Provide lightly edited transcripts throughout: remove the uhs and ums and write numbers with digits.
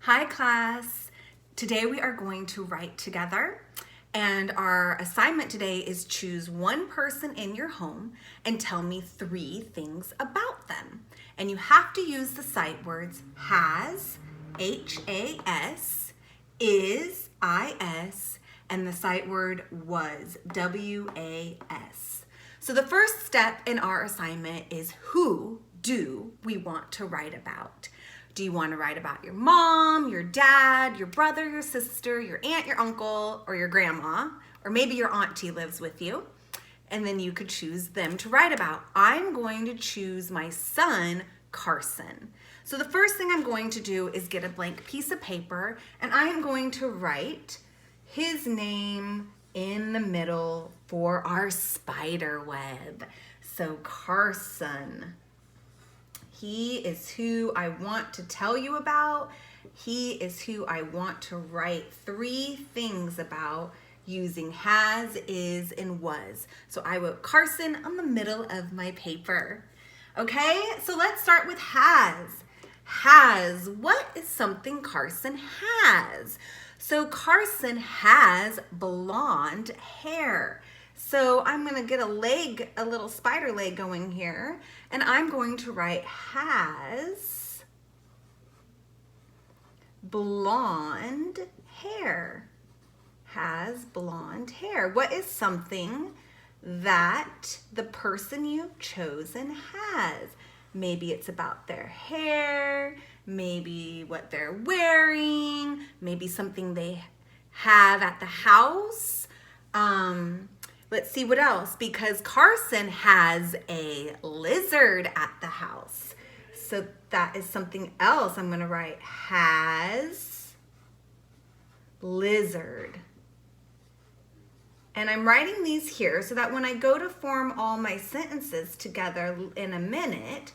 Hi class, today we are going to write together and our assignment today is choose one person in your home and tell me 3 things about them. And you have to use the sight words has, H-A-S, is, I-S, and the sight word was, W-A-S. So the first step in our assignment is who do we want to write about? Do you want to write about your mom, your dad, your brother, your sister, your aunt, your uncle, or your grandma? Or maybe your auntie lives with you. And then you could choose them to write about. I'm going to choose my son, Carson. So the first thing I'm going to do is get a blank piece of paper and I am going to write his name in the middle for our spider web. So Carson. He is who I want to tell you about. He is who I want to write 3 things about using has, is, and was. So I wrote Carson on the middle of my paper. Okay, so let's start with has. Has, what is something Carson has? So Carson has blonde hair. So I'm gonna get a little spider leg going here, and I'm going to write has blonde hair. Has blonde hair. What is something that the person you've chosen has? Maybe it's about their hair, maybe what they're wearing, maybe something they have at the house. Let's see what else, because Carson has a lizard at the house. So that is something else. I'm going to write has lizard. And I'm writing these here so that when I go to form all my sentences together in a minute,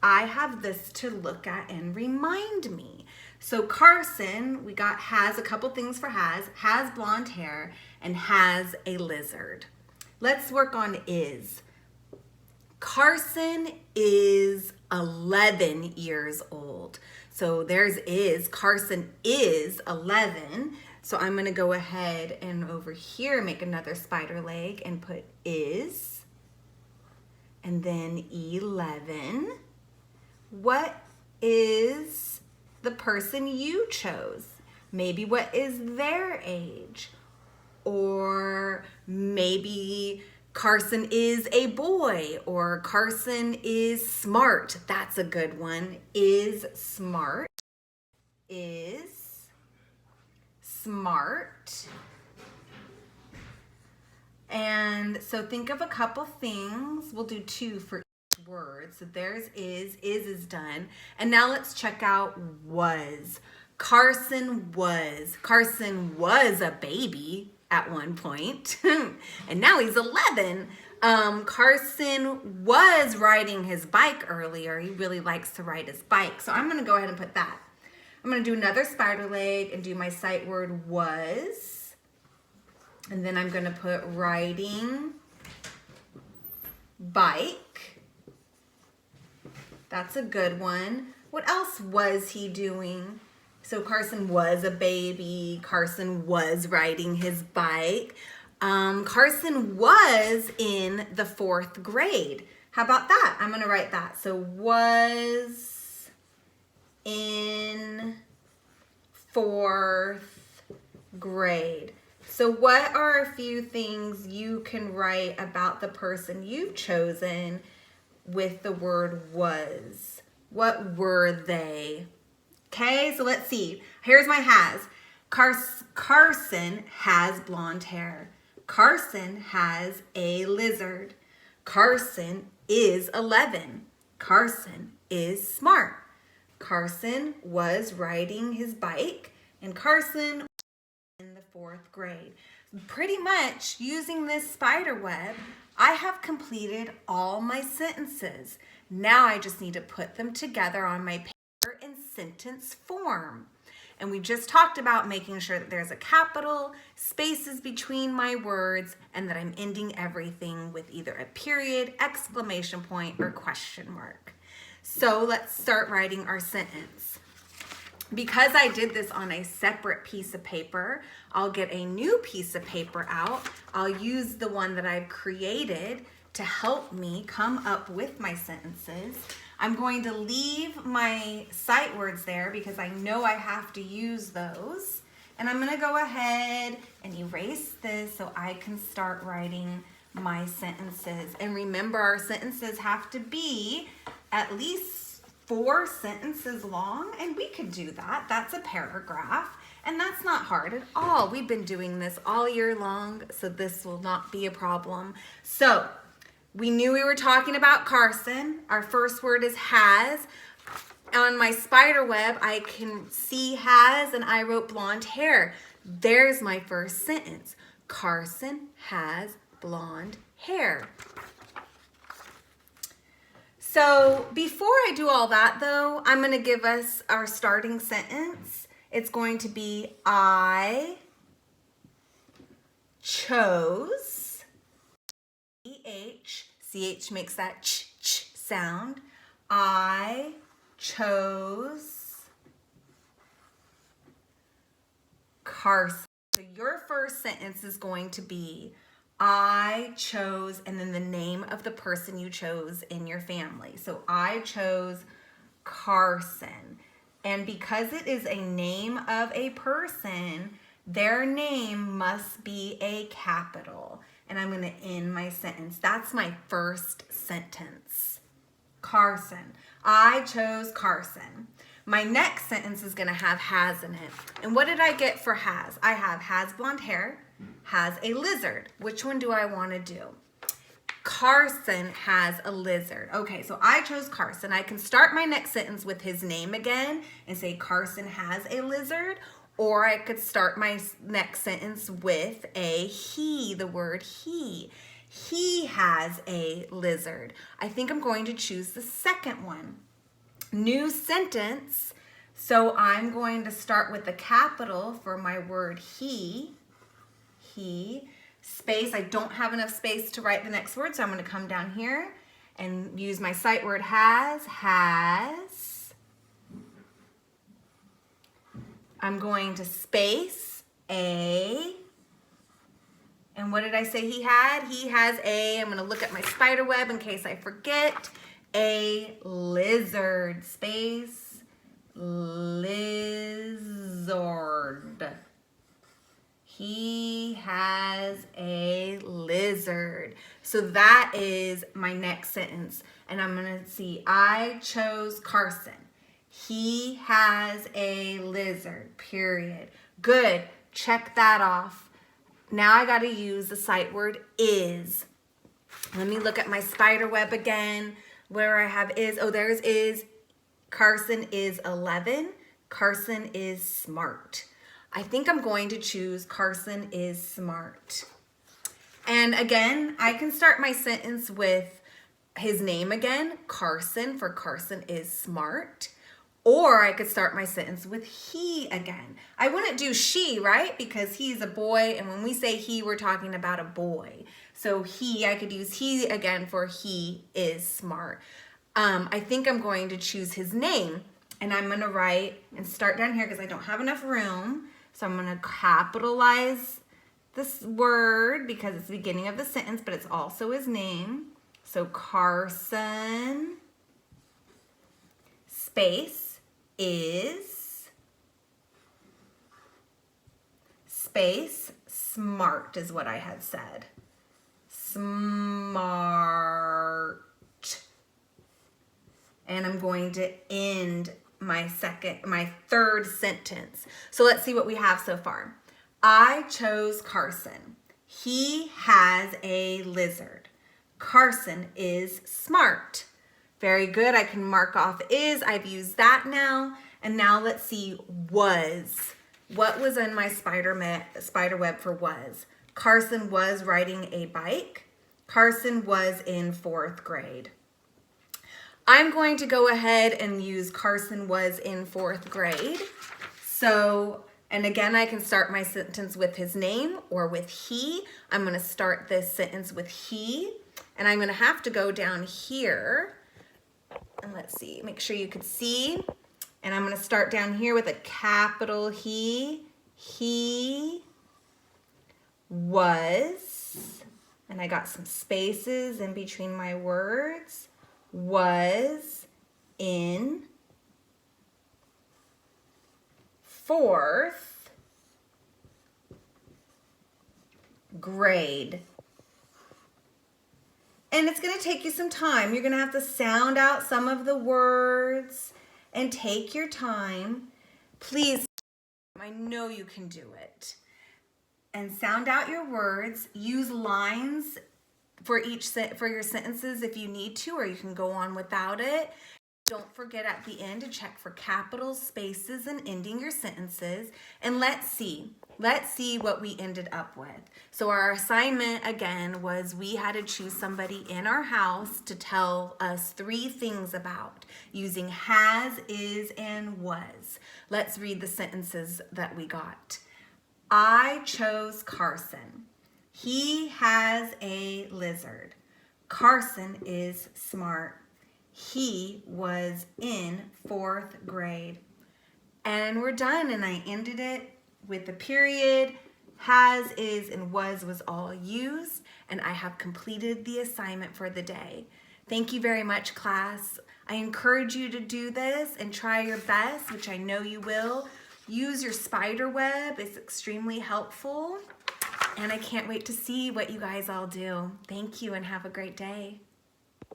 I have this to look at and remind me. So Carson, we got has, a couple things for has blonde hair, and has a lizard. Let's work on is. Carson is 11 years old. So there's is, Carson is 11. So I'm gonna go ahead and over here make another spider leg and put is, and then 11. What is the person you chose? Maybe what is their age? Or maybe Carson is a boy, or Carson is smart. That's a good one. Is smart. Is smart. And so think of a couple things. We'll do 2 for each word. So there's is done. And now let's check out was. Carson was a baby at one point, and now he's 11. Carson was riding his bike earlier. He really likes to ride his bike. So I'm gonna go ahead and put that. I'm gonna do another spider leg and do my sight word was. And then I'm gonna put riding bike. That's a good one. What else was he doing? So Carson was a baby. Carson was riding his bike. Carson was in the 4th grade. How about that? I'm gonna write that. So was in 4th grade. So what are a few things you can write about the person you've chosen with the word was? What were they? Okay, so let's see. Here's my has. Carson has blonde hair. Carson has a lizard. Carson is 11. Carson is smart. Carson was riding his bike, and Carson was in the 4th grade. Pretty much using this spider web, I have completed all my sentences. Now I just need to put them together on my paper in sentence form. And we just talked about making sure that there's a capital, spaces between my words, and that I'm ending everything with either a period, exclamation point, or question mark. So let's start writing our sentence. Because I did this on a separate piece of paper, I'll get a new piece of paper out. I'll use the one that I've created to help me come up with my sentences. I'm going to leave my sight words there because I know I have to use those. And I'm gonna go ahead and erase this so I can start writing my sentences. And remember, our sentences have to be at least 4 sentences long, and we could do that. That's a paragraph, and that's not hard at all. We've been doing this all year long, so this will not be a problem. So we knew we were talking about Carson. Our first word is has. On my spider web, I can see has, and I wrote blonde hair. There's my first sentence. Carson has blonde hair. So before I do all that though, I'm going to give us our starting sentence. It's going to be I chose, CH makes that ch sound. I chose Carson. So your first sentence is going to be I chose, and then the name of the person you chose in your family. So I chose Carson. And because it is a name of a person, their name must be a capital. And I'm going to end my sentence. That's my first sentence. Carson. I chose Carson. My next sentence is going to have has in it. And what did I get for has? I have has blonde hair, has a lizard. Which one do I want to do? Carson has a lizard. Okay, so I chose Carson. I can start my next sentence with his name again and say Carson has a lizard. Or I could start my next sentence with a he, the word he. He has a lizard. I think I'm going to choose the second one. New sentence. So I'm going to start with the capital for my word he. He. Space. I don't have enough space to write the next word, so I'm going to come down here and use my sight word has. I'm going to space a. And what did I say he had? He has a, I'm going to look at my spider web in case I forget, a lizard. Space, lizard. He has a lizard. So that is my next sentence. And I'm going to see, I chose Carson. He has a lizard, period. Good. Check that off. Now I got to use the sight word is. Let me look at my spider web again. Where I have is, oh, there's is. Carson is 11. Carson is smart. I think I'm going to choose Carson is smart. And again, I can start my sentence with his name again, Carson, for Carson is smart. Or I could start my sentence with he again. I wouldn't do she, right? Because he's a boy, and when we say he, we're talking about a boy. So he, I could use he again for he is smart. I think I'm going to choose his name, and I'm going to write and start down here because I don't have enough room. So I'm going to capitalize this word because it's the beginning of the sentence, but it's also his name. So Carson, space, is, space, smart is what I had said. Smart. And I'm going to end my third sentence. So let's see what we have so far. I chose Carson. He has a lizard. Carson is smart. Very good. I can mark off is. I've used that now. And now let's see was. What was in my spider web for was? Carson was riding a bike. Carson was in 4th grade. I'm going to go ahead and use Carson was in 4th grade. So, and again, I can start my sentence with his name or with he. I'm going to start this sentence with he. And I'm going to have to go down here. And let's see, make sure you can see. And I'm going to start down here with a capital He. He was, and I got some spaces in between my words, was in 4th grade. And it's going to take you some time. You're going to have to sound out some of the words and take your time. Please, I know you can do it. And sound out your words. Use lines for your sentences if you need to, or you can go on without it. Don't forget at the end to check for capitals, spaces, and ending your sentences. And let's see what we ended up with. So our assignment again was we had to choose somebody in our house to tell us 3 things about using has, is, and was. Let's read the sentences that we got. I chose Carson. He has a lizard. Carson is smart. He was in 4th grade. And we're done, and I ended it with a period. Has, is, and was all used, and I have completed the assignment for the day. Thank you very much, class. I encourage you to do this and try your best, which I know you will. Use your spider web. It's extremely helpful, and I can't wait to see what you guys all do. Thank you, and have a great day.